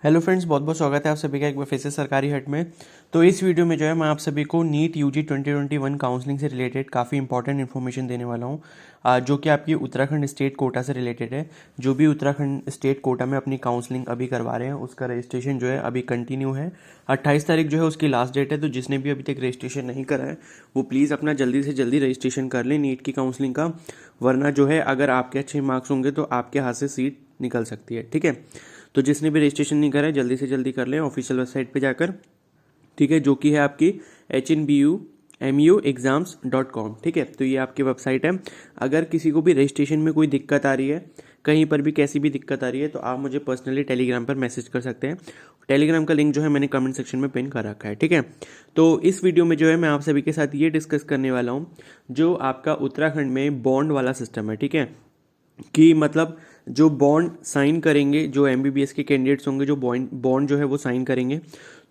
Hello friends, बहुत बहुत स्वागत है आप सभी का एक बार फिर से सरकारी हट में। तो इस वीडियो में जो है मैं आप सभी को नीट यूजी 2021 काउंसलिंग से रिलेटेड काफ़ी इंपॉर्टेंट इन्फॉर्मेशन देने वाला हूँ, जो कि आपकी उत्तराखंड स्टेट कोटा से रिलेटेड है। जो भी उत्तराखंड स्टेट कोटा में अपनी काउंसलिंग अभी करवा रहे हैं उसका रजिस्ट्रेशन जो है अभी कंटिन्यू है। 28 तारीख जो है उसकी लास्ट डेट है। तो जिसने भी अभी तक रजिस्ट्रेशन नहीं करा है वो प्लीज़ अपना जल्दी से जल्दी रजिस्ट्रेशन कर लें नीट की काउंसलिंग का, वरना जो है अगर आपके अच्छे मार्क्स होंगे तो आपके हाथ से सीट निकल सकती है। ठीक है, तो जिसने भी रजिस्ट्रेशन नहीं करा है जल्दी से जल्दी कर लें ऑफिशियल वेबसाइट पे जाकर। ठीक है, जो कि है आपकी HNBU-MU-Exams.com। ठीक है, तो ये आपकी वेबसाइट है। अगर किसी को भी रजिस्ट्रेशन में कोई दिक्कत आ रही है, कहीं पर भी कैसी भी दिक्कत आ रही है, तो आप मुझे पर्सनली टेलीग्राम पर मैसेज कर सकते हैं। टेलीग्राम का लिंक जो है मैंने कमेंट सेक्शन में पिन कर रखा है। ठीक है, तो इस वीडियो में जो है मैं आप सभी के साथ ये डिस्कस करने वाला हूँ जो आपका उत्तराखंड में बॉन्ड वाला सिस्टम है। ठीक है, कि मतलब जो बॉन्ड साइन करेंगे, जो एमबीबीएस के कैंडिडेट्स होंगे जो बॉन्ड जो है वो साइन करेंगे,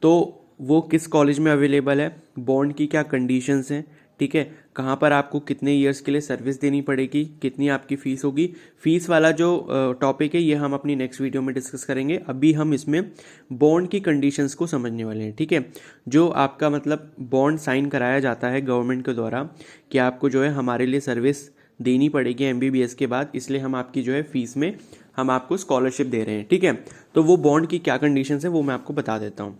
तो वो किस कॉलेज में अवेलेबल है, बॉन्ड की क्या कंडीशंस हैं। ठीक है, कहाँ पर आपको कितने ईयर्स के लिए सर्विस देनी पड़ेगी, कितनी आपकी फ़ीस होगी। फीस वाला जो टॉपिक है ये हम अपनी नेक्स्ट वीडियो में डिस्कस करेंगे। अभी हम इसमें बॉन्ड की कंडीशंस को समझने वाले हैं। ठीक है, जो आपका मतलब बॉन्ड साइन कराया जाता है गवर्नमेंट के द्वारा कि आपको जो है हमारे लिए सर्विस देनी पड़ेगी एमबीबीएस के बाद, इसलिए हम आपकी जो है फीस में हम आपको स्कॉलरशिप दे रहे हैं। ठीक है, तो वो बॉन्ड की क्या कंडीशंस है वो मैं आपको बता देता हूँ।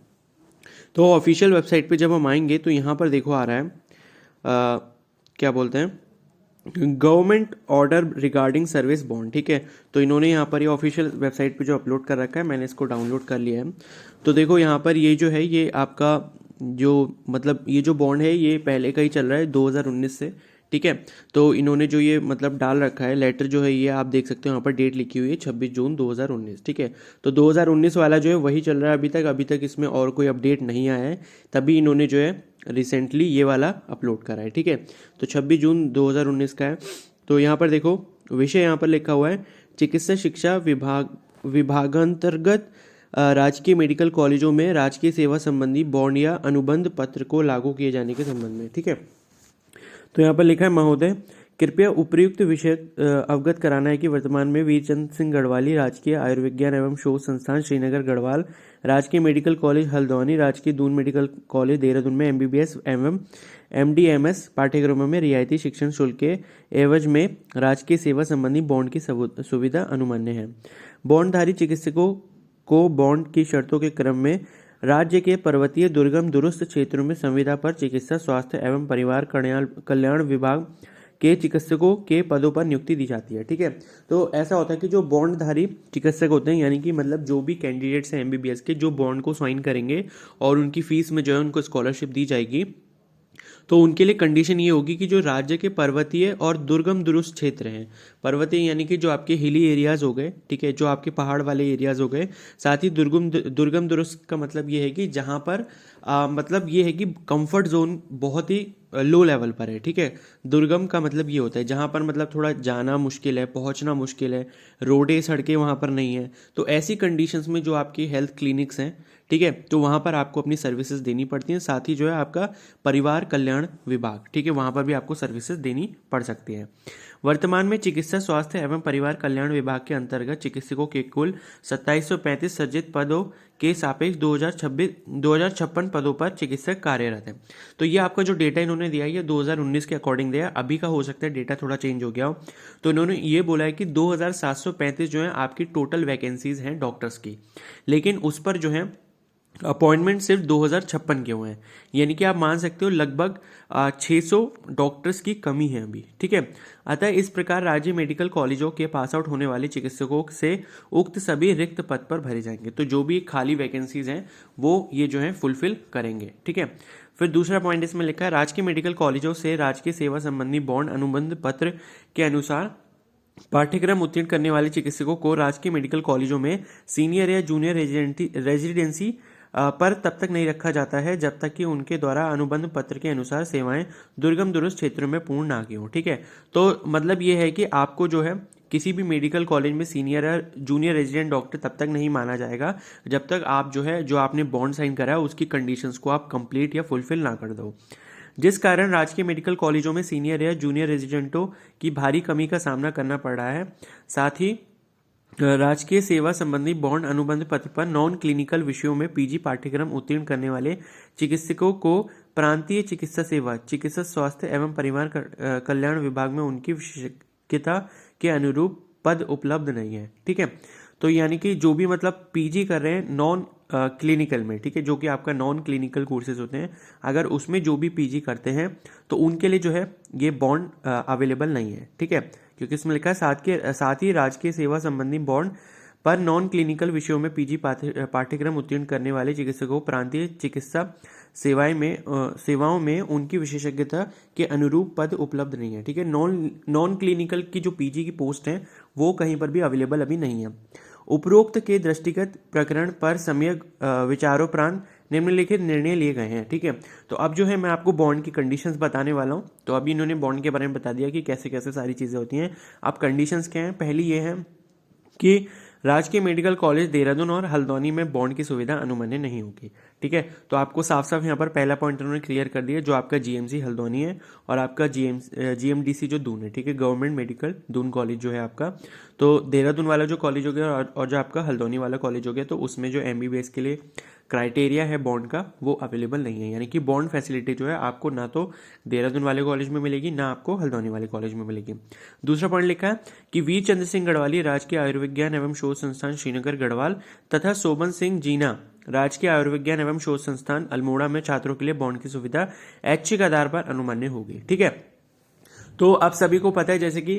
तो ऑफिशियल वेबसाइट पे जब हम आएंगे तो यहाँ पर देखो आ रहा है क्या बोलते हैं, government order regarding service bond. ठीक है, तो इन्होंने यहाँ पर ये ऑफिशियल वेबसाइट पे जो अपलोड कर रखा है, मैंने इसको डाउनलोड कर लिया है। तो देखो यहाँ पर ये जो है ये आपका जो मतलब ये जो बॉन्ड है ये पहले का ही चल रहा है 2019 से। ठीक है, तो इन्होंने जो ये मतलब डाल रखा है लेटर जो है ये आप देख सकते हो यहाँ पर डेट लिखी हुई है 26 जून 2019। ठीक है, तो 2019 वाला जो है वही चल रहा है अभी तक इसमें और कोई अपडेट नहीं आया है, तभी इन्होंने जो है रिसेंटली ये वाला अपलोड करा है। ठीक है, तो 26 जून 2019 का है। तो यहाँ पर देखो विषय यहाँ पर लिखा हुआ है चिकित्सा शिक्षा विभागांतर्गत राजकीय मेडिकल कॉलेजों में राजकीय सेवा संबंधी बॉन्ड या अनुबंध पत्र को लागू किए जाने के संबंध में। ठीक है, तो यहाँ पर लिखा है महोदय कृपया उपर्युक्त विषय अवगत कराना है कि वर्तमान में वीरचंद सिंह गढ़वाली राजकीय आयुर्विज्ञान एवं शोध संस्थान श्रीनगर गढ़वाल, राजकीय मेडिकल कॉलेज हल्द्वानी, राजकीय दून मेडिकल कॉलेज देहरादून में एमबीबीएस एवं एमडीएमएस पाठ्यक्रमों में रियायती शिक्षण शुल्क के एवज में राजकीय सेवा संबंधी बॉन्ड की सुविधा अनुमान्य है। बॉन्डधारी चिकित्सकों को बॉन्ड की शर्तों के क्रम में राज्य के पर्वतीय दुर्गम दुरुस्त क्षेत्रों में संविदा पर चिकित्सा स्वास्थ्य एवं परिवार कल्याण विभाग के चिकित्सकों के पदों पर नियुक्ति दी जाती है। ठीक है, तो ऐसा होता है कि जो बॉन्डधारी चिकित्सक होते हैं, यानी कि मतलब जो भी कैंडिडेट्स हैं एमबीबीएस के जो बॉन्ड को साइन करेंगे और उनकी फीस में जो है उनको स्कॉलरशिप दी जाएगी, तो उनके लिए कंडीशन ये होगी कि जो राज्य के पर्वतीय और दुर्गम दुरुस्त क्षेत्र हैं, पर्वतीय यानी कि जो आपके हिली एरियाज हो गए, ठीक है, जो आपके पहाड़ वाले एरियाज हो गए, साथ ही दुर्गम दुरुस्त का मतलब ये है कि जहाँ पर मतलब ये है कि कंफर्ट जोन बहुत ही लो लेवल पर है। ठीक है, दुर्गम का मतलब ये होता है जहाँ पर मतलब थोड़ा जाना मुश्किल है, पहुँचना मुश्किल है, रोडें सड़कें वहाँ पर नहीं है। तो ऐसी कंडीशंस में जो आपकी हेल्थ क्लिनिक्स हैं, ठीक है, तो वहाँ पर आपको अपनी सर्विसेज देनी पड़ती हैं। साथ ही जो है आपका परिवार कल्याण विभाग, ठीक है, वहाँ पर भी आपको सर्विसेज देनी पड़ सकती है। वर्तमान में चिकित्सा स्वास्थ्य एवं परिवार कल्याण विभाग के अंतर्गत चिकित्सकों के कुल 2735 सृजित पदों के सापेक्ष 2056 पदों पर चिकित्सक कार्यरत हैं। तो ये आपका जो डेटा इन्होंने दिया है ये 2019 के अकॉर्डिंग दिया है, अभी का हो सकता है डेटा थोड़ा चेंज हो गया हो। तो इन्होंने ये बोला है कि 2735 जो है आपकी टोटल वैकेंसीज हैं डॉक्टर्स की, लेकिन उस पर जो है अपॉइंटमेंट सिर्फ 2056 के हुए हैं, यानी कि आप मान सकते हो लगभग 600 डॉक्टर्स की कमी है अभी। ठीक है, अतः इस प्रकार राज्य मेडिकल कॉलेजों के पास आउट होने वाले चिकित्सकों से उक्त सभी रिक्त पद पर भरे जाएंगे। तो जो भी खाली वैकेंसीज हैं वो ये जो है फुलफिल करेंगे। ठीक है, फिर दूसरा पॉइंट इसमें लिखा है राजकीय मेडिकल कॉलेजों से राजकीय सेवा संबंधी बॉन्ड अनुबंध पत्र के अनुसार पाठ्यक्रम उत्तीर्ण करने वाले चिकित्सकों को राजकीय मेडिकल कॉलेजों में सीनियर या जूनियर रेजिडेंसी पर तब तक नहीं रखा जाता है जब तक कि उनके द्वारा अनुबंध पत्र के अनुसार सेवाएं दुर्गम दुरुस्त क्षेत्रों में पूर्ण ना की हो। ठीक है, तो मतलब ये है कि आपको जो है किसी भी मेडिकल कॉलेज में सीनियर या जूनियर रेजिडेंट डॉक्टर तब तक नहीं माना जाएगा जब तक आप जो है जो आपने बॉन्ड साइन करा है उसकी कंडीशंस को आप कंप्लीट या फुलफिल ना कर दो, जिस कारण राजकीय मेडिकल कॉलेजों में सीनियर या जूनियर रेजिडेंटों की भारी कमी का सामना करना पड़ रहा है। साथ ही राजकीय सेवा संबंधी बॉन्ड अनुबंध पत्र पर नॉन क्लिनिकल विषयों में पीजी पाठ्यक्रम उत्तीर्ण करने वाले चिकित्सकों को प्रांतीय चिकित्सा सेवा, चिकित्सा स्वास्थ्य एवं परिवार कल्याण विभाग में उनकी विशेषज्ञता के अनुरूप पद उपलब्ध नहीं है। ठीक है, तो यानी कि जो भी मतलब पीजी कर रहे हैं नॉन क्लिनिकल में, ठीक है, जो कि आपका नॉन क्लिनिकल कोर्सेज होते हैं, अगर उसमें जो भी पीजी करते हैं तो उनके लिए जो है ये बॉन्ड अवेलेबल नहीं है। ठीक है, क्योंकि इसमें लिखा है साथ ही राजकीय सेवा संबंधी बॉन्ड पर नॉन क्लिनिकल विषयों में पीजी पाठ्यक्रम उत्तीर्ण करने वाले चिकित्सकों प्रांतीय चिकित्सा सेवाओं में उनकी विशेषज्ञता के अनुरूप पद उपलब्ध नहीं है। ठीक है, नॉन क्लिनिकल की जो पीजी की पोस्ट है वो कहीं पर भी अवेलेबल अभी नहीं है। उपरोक्त के दृष्टिगत प्रकरण पर सम्यक विचारोपरांत निम्नलिखित निर्णय लिए गए हैं। ठीक है, तो अब जो है मैं आपको बॉन्ड की कंडीशंस बताने वाला हूं। तो अभी इन्होंने बॉन्ड के बारे में बता दिया कि कैसे कैसे सारी चीजें होती हैं। अब कंडीशंस क्या हैं? पहली ये है कि राजकीय मेडिकल कॉलेज देहरादून और हल्द्वानी में बॉन्ड की सुविधा अनुमन्य नहीं होगी। ठीक है, तो आपको साफ साफ यहाँ पर पहला पॉइंट उन्होंने क्लियर कर दिया, जो आपका जीएमसी हल्द्वानी है और आपका जीएमडीसी जो दून है, ठीक है, गवर्नमेंट मेडिकल दून कॉलेज जो है आपका, तो देहरादून वाला जो कॉलेज हो गया और जो आपका हल्द्वानी वाला कॉलेज हो गया, तो उसमें जो एमबीबीएस के लिए क्राइटेरिया है बॉन्ड का वो अवेलेबल नहीं है। यानी कि बॉन्ड फैसिलिटी जो है आपको ना तो देहरादून वाले कॉलेज में मिलेगी, ना आपको हल्द्वानी वाले कॉलेज में मिलेगी। दूसरा पॉइंट लिखा है कि वीर चंद्र सिंह गढ़वाली राजकीय आयुर्विज्ञान एवं शोध संस्थान श्रीनगर गढ़वाल तथा शोभन सिंह जीना राजकीय आयुर्विज्ञान एवं शोध संस्थान अल्मोड़ा में छात्रों के लिए बॉन्ड की सुविधा ऐच्छिक आधार पर अनुमान्य होगी। ठीक है, तो आप सभी को पता है जैसे कि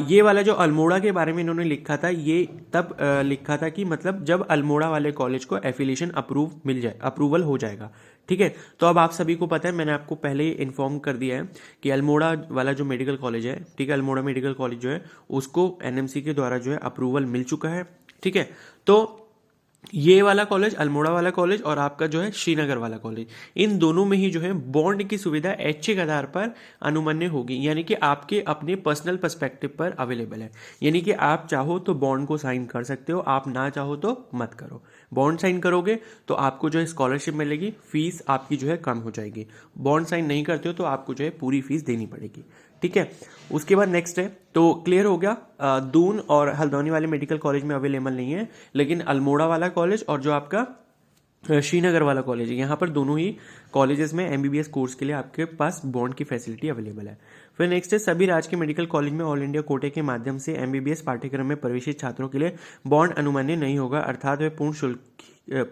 ये वाला जो अल्मोड़ा के बारे में इन्होंने लिखा था, ये तब लिखा था कि मतलब जब अल्मोड़ा वाले कॉलेज को एफिलिएशन अप्रूवल हो जाएगा। ठीक है, तो अब आप सभी को पता है, मैंने आपको पहले ही इन्फॉर्म कर दिया है कि अल्मोड़ा वाला जो मेडिकल कॉलेज है, ठीक है, अल्मोड़ा मेडिकल कॉलेज जो है उसको एनएमसी के द्वारा जो है अप्रूवल मिल चुका है। ठीक है, तो ये वाला कॉलेज, अल्मोड़ा वाला कॉलेज और आपका जो है श्रीनगर वाला कॉलेज, इन दोनों में ही जो है बॉन्ड की सुविधा ऐच्छिक आधार पर अनुमन्य होगी, यानी कि आपके अपने पर्सनल पर्सपेक्टिव पर अवेलेबल है। यानी कि आप चाहो तो बॉन्ड को साइन कर सकते हो, आप ना चाहो तो मत करो। बॉन्ड साइन करोगे तो आपको जो है स्कॉलरशिप मिलेगी, फीस आपकी जो है कम हो जाएगी। बॉन्ड साइन नहीं करते हो तो आपको जो है पूरी फीस देनी पड़ेगी। ठीक है, उसके बाद नेक्स्ट है, तो क्लियर हो गया, दून और हल्द्वानी वाले मेडिकल कॉलेज में अवेलेबल नहीं है, लेकिन अल्मोड़ा वाला कॉलेज और जो आपका श्रीनगर वाला कॉलेज है, यहाँ पर दोनों ही कॉलेजेस में एमबीबीएस कोर्स के लिए आपके पास बॉन्ड की फैसिलिटी अवेलेबल है। फिर नेक्स्ट है, सभी राजकीय मेडिकल कॉलेज में ऑल इंडिया कोटे के माध्यम से एमबीबीएस पाठ्यक्रम में प्रवेशित छात्रों के लिए बॉन्ड अनुमान्य नहीं होगा, अर्थात वे पूर्ण शुल्क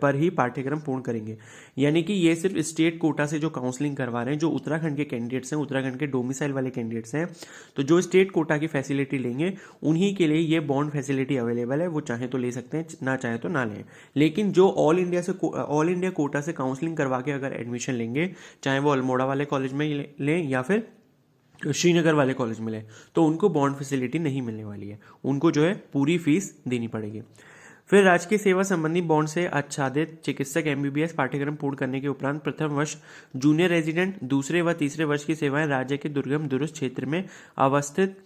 पर ही पाठ्यक्रम पूर्ण करेंगे। यानी कि ये सिर्फ स्टेट कोटा से जो काउंसलिंग करवा रहे हैं, जो उत्तराखंड के कैंडिडेट्स हैं, उत्तराखंड के डोमिसाइल वाले कैंडिडेट्स हैं, तो जो स्टेट कोटा की फैसिलिटी लेंगे उन्हीं के लिए ये बॉन्ड फैसिलिटी अवेलेबल है। वो चाहे तो ले सकते हैं, ना चाहे तो ना लें। लेकिन जो ऑल इंडिया कोटा से काउंसलिंग करवा के अगर एडमिशन लेंगे, चाहे वो अल्मोड़ा वाले कॉलेज में लें या फिर श्रीनगर वाले कॉलेज में लें, तो उनको बॉन्ड फैसिलिटी नहीं मिलने वाली है, उनको जो है पूरी फीस देनी पड़ेगी। फिर राजकीय सेवा संबंधी बॉन्ड से आच्छादित चिकित्सक एमबीबीएस पाठ्यक्रम पूर्ण करने के उपरांत प्रथम वर्ष जूनियर रेजिडेंट, दूसरे व तीसरे वर्ष की सेवाएं राज्य के दुर्गम दुरुस्त क्षेत्र में अवस्थित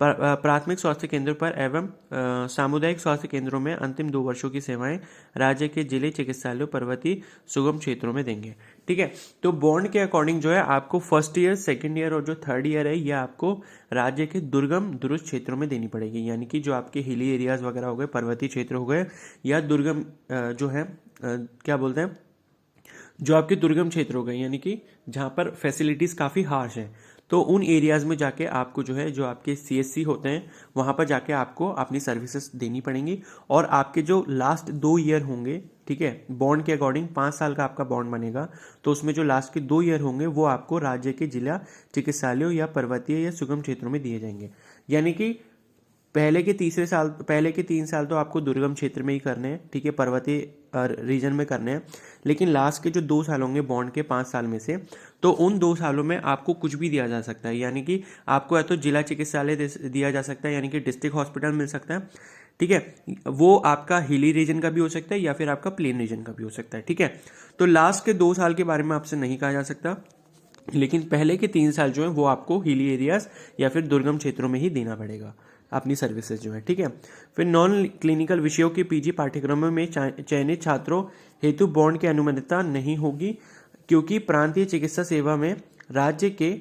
प्राथमिक स्वास्थ्य केंद्रों पर एवं सामुदायिक स्वास्थ्य केंद्रों में अंतिम 2 वर्षों की सेवाएं राज्य के जिले चिकित्सालयों पर्वतीय सुगम क्षेत्रों में देंगे। ठीक है, तो बॉन्ड के अकॉर्डिंग जो है आपको फर्स्ट ईयर, सेकंड ईयर और जो थर्ड ईयर है ये आपको राज्य के दुर्गम दुरुस्त क्षेत्रों में देनी पड़ेगी। यानी कि जो आपके हिली एरियाज वगैरह हो गए, पर्वतीय क्षेत्र हो गए, या दुर्गम जो है क्या बोलते हैं, जो आपके दुर्गम क्षेत्र हो गए, यानी कि जहाँ पर फैसिलिटीज काफ़ी हार्श है, तो उन एरियाज में जाके आपको जो है, जो आपके सीएससी होते हैं वहाँ पर जाके आपको अपनी सर्विसेज देनी पड़ेंगी। और आपके जो लास्ट 2 ईयर होंगे, ठीक है, बॉन्ड के अकॉर्डिंग 5 साल का आपका बॉन्ड बनेगा, तो उसमें जो लास्ट के 2 ईयर होंगे वो आपको राज्य के जिला चिकित्सालयों या पर्वतीय या सुगम क्षेत्रों में दिए जाएंगे। यानी कि पहले के 3 साल तो आपको दुर्गम क्षेत्र में ही करने हैं, ठीक है, पर्वतीय रीजन में करने हैं। लेकिन लास्ट के जो 2 साल होंगे बॉन्ड के 5 साल में से, तो उन 2 सालों में आपको कुछ भी दिया जा सकता है। यानी कि आपको या तो जिला चिकित्सालय दिया जा सकता है, यानी कि डिस्ट्रिक्ट हॉस्पिटल मिल सकता है, ठीक है, वो आपका हिली रीजन का भी हो सकता है या फिर आपका प्लेन रीजन का भी हो सकता है। ठीक है, तो लास्ट के 2 साल के बारे में आपसे नहीं कहा जा सकता, लेकिन पहले के 3 साल जो है वो आपको हिली एरियाज या फिर दुर्गम क्षेत्रों में ही देना पड़ेगा अपनी सर्विसेज जो है। ठीक है, फिर नॉन क्लिनिकल विषयों के पीजी पाठ्यक्रमों में चयनित छात्रों हेतु बॉन्ड की अनुमन्यता नहीं होगी, क्योंकि प्रांतीय चिकित्सा सेवा में राज्य के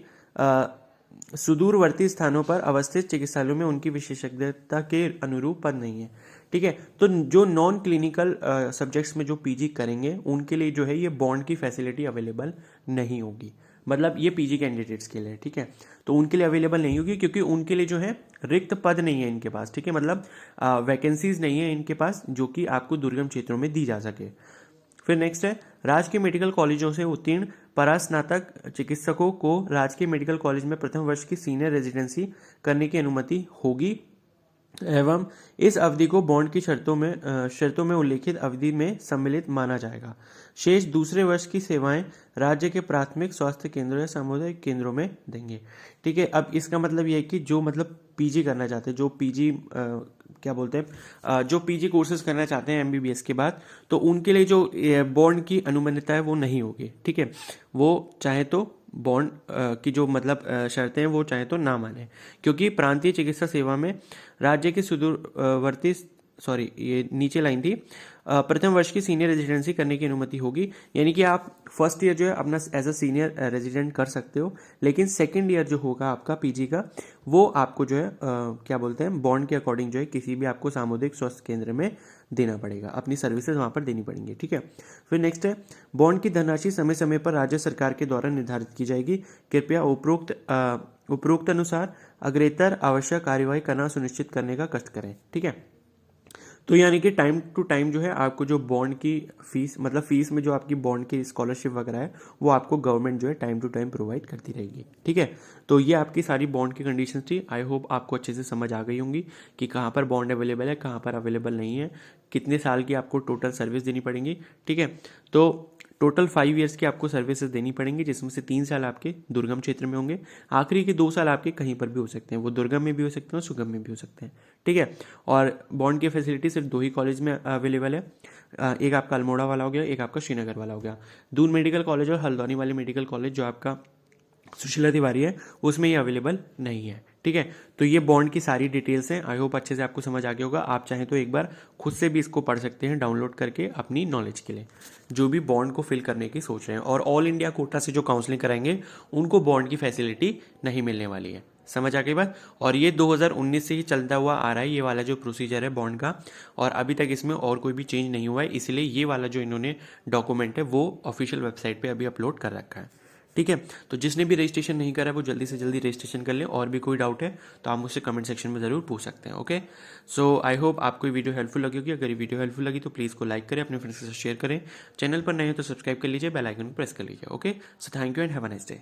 सुदूरवर्ती स्थानों पर अवस्थित चिकित्सालयों में उनकी विशेषज्ञता के अनुरूप पद नहीं है। ठीक है। तो जो नॉन क्लिनिकल सब्जेक्ट्स में जो पीजी करेंगे उनके लिए जो है ये बॉन्ड की फैसिलिटी अवेलेबल नहीं होगी। मतलब ये पीजी कैंडिडेट्स के लिए, ठीक है। तो उनके लिए अवेलेबल नहीं होगी क्योंकि उनके लिए जो है रिक्त पद नहीं है इनके पास, ठीक है। मतलब वैकेंसीज नहीं है इनके पास जो कि आपको दुर्गम क्षेत्रों में दी जा सके। फिर नेक्स्ट है, राजकीय मेडिकल कॉलेजों से उत्तीर्ण परास्नातक चिकित्सकों को राजकीय मेडिकल कॉलेज में प्रथम वर्ष की सीनियर रेजिडेंसी करने की अनुमति होगी एवं इस अवधि को बॉन्ड की शर्तों में उल्लिखित अवधि में सम्मिलित माना जाएगा। शेष दूसरे वर्ष की सेवाएं राज्य के प्राथमिक स्वास्थ्य केंद्रों या सामुदायिक केंद्रों में देंगे, ठीक है। अब इसका मतलब यह है कि जो मतलब पीजी करना चाहते हैं, जो पीजी क्या बोलते हैं, जो पीजी कोर्सेज करना चाहते हैं एमबीबीएस के बाद, तो उनके लिए जो बॉन्ड की अनुबंधता है वो नहीं होगी, ठीक है। वो चाहे तो बॉन्ड की जो मतलब शर्तें हैं वो चाहे तो ना माने, क्योंकि प्रांतीय चिकित्सा सेवा में राज्य के सुदूरवर्ती ये नीचे लाइन थी, प्रथम वर्ष की सीनियर रेजिडेंसी करने की अनुमति होगी। यानी कि आप फर्स्ट ईयर जो है अपना एज अ सीनियर रेजिडेंट कर सकते हो, लेकिन सेकंड ईयर जो होगा आपका पीजी का वो आपको जो है क्या बोलते हैं बॉन्ड के अकॉर्डिंग जो है किसी भी आपको सामुदायिक स्वास्थ्य केंद्र में देना पड़ेगा, अपनी सर्विसेज वहां पर देनी पड़ेंगी, ठीक है। फिर नेक्स्ट है, बॉन्ड की धनराशि समय समय पर राज्य सरकार के द्वारा निर्धारित की जाएगी। कृपया उपरोक्त अनुसार अग्रेतर आवश्यक कार्यवाही करना सुनिश्चित करने का कष्ट करें, ठीक है। तो यानी कि टाइम टू टाइम जो है आपको जो बॉन्ड की फीस, मतलब फीस में जो आपकी बॉन्ड की स्कॉलरशिप वगैरह है वो आपको गवर्नमेंट जो है टाइम टू टाइम प्रोवाइड करती रहेगी, ठीक है। तो ये आपकी सारी बॉन्ड की कंडीशंस थी। आई होप आपको अच्छे से समझ आ गई होंगी कि कहाँ पर बॉन्ड अवेलेबल है, कहाँ पर अवेलेबल नहीं है, कितने साल की आपको टोटल सर्विस देनी पड़ेंगी, ठीक है। तो टोटल 5 ईयर्स की आपको सर्विसेज देनी पड़ेंगी, जिसमें से 3 साल आपके दुर्गम क्षेत्र में होंगे, आखिरी के 2 साल आपके कहीं पर भी हो सकते हैं, वो दुर्गम में भी हो सकते हैं और सुगम में भी हो सकते हैं, ठीक है। और बॉन्ड की फैसिलिटी सिर्फ 2 ही कॉलेज में अवेलेबल है, एक आपका अल्मोड़ा वाला हो गया, एक आपका श्रीनगर वाला हो गया। दून मेडिकल कॉलेज और हल्द्वानी वाले मेडिकल कॉलेज जो आपका सुशीला तिवारी है उसमें ये अवेलेबल नहीं है, ठीक है। तो ये बॉन्ड की सारी डिटेल्स हैं। आई होप अच्छे से आपको समझ आ गया होगा। आप चाहें तो एक बार खुद से भी इसको पढ़ सकते हैं डाउनलोड करके अपनी नॉलेज के लिए, जो भी बॉन्ड को फिल करने की सोच रहे हैं। और ऑल इंडिया कोटा से जो काउंसलिंग कराएंगे उनको बॉन्ड की फैसिलिटी नहीं मिलने वाली है। समझ आ गई बात। और ये 2019 से ही चलता हुआ आ रहा है ये वाला जो प्रोसीजर है बॉन्ड का, और अभी तक इसमें और कोई भी चेंज नहीं हुआ है, इसलिए ये वाला जो इन्होंने डॉक्यूमेंट है वो ऑफिशियल वेबसाइट पे अभी अपलोड कर रखा है, ठीक है। तो जिसने भी रजिस्ट्रेशन नहीं करा है वो जल्दी से जल्दी रजिस्ट्रेशन कर ले। और भी कोई डाउट है तो आप मुझसे कमेंट सेक्शन में ज़रूर पूछ सकते हैं, ओके। सो आई होप आपको ये वीडियो हेल्पफुल लगी होगी। अगर ये वीडियो हेल्पफुल लगी तो प्लीज़ को लाइक करें, अपने फ्रेंड्स के साथ शेयर करें, चैनल पर नए हो तो सब्सक्राइब कर लीजिए, बेल आइकन को प्रेस कर लीजिए, okay. So thank you and have a nice day.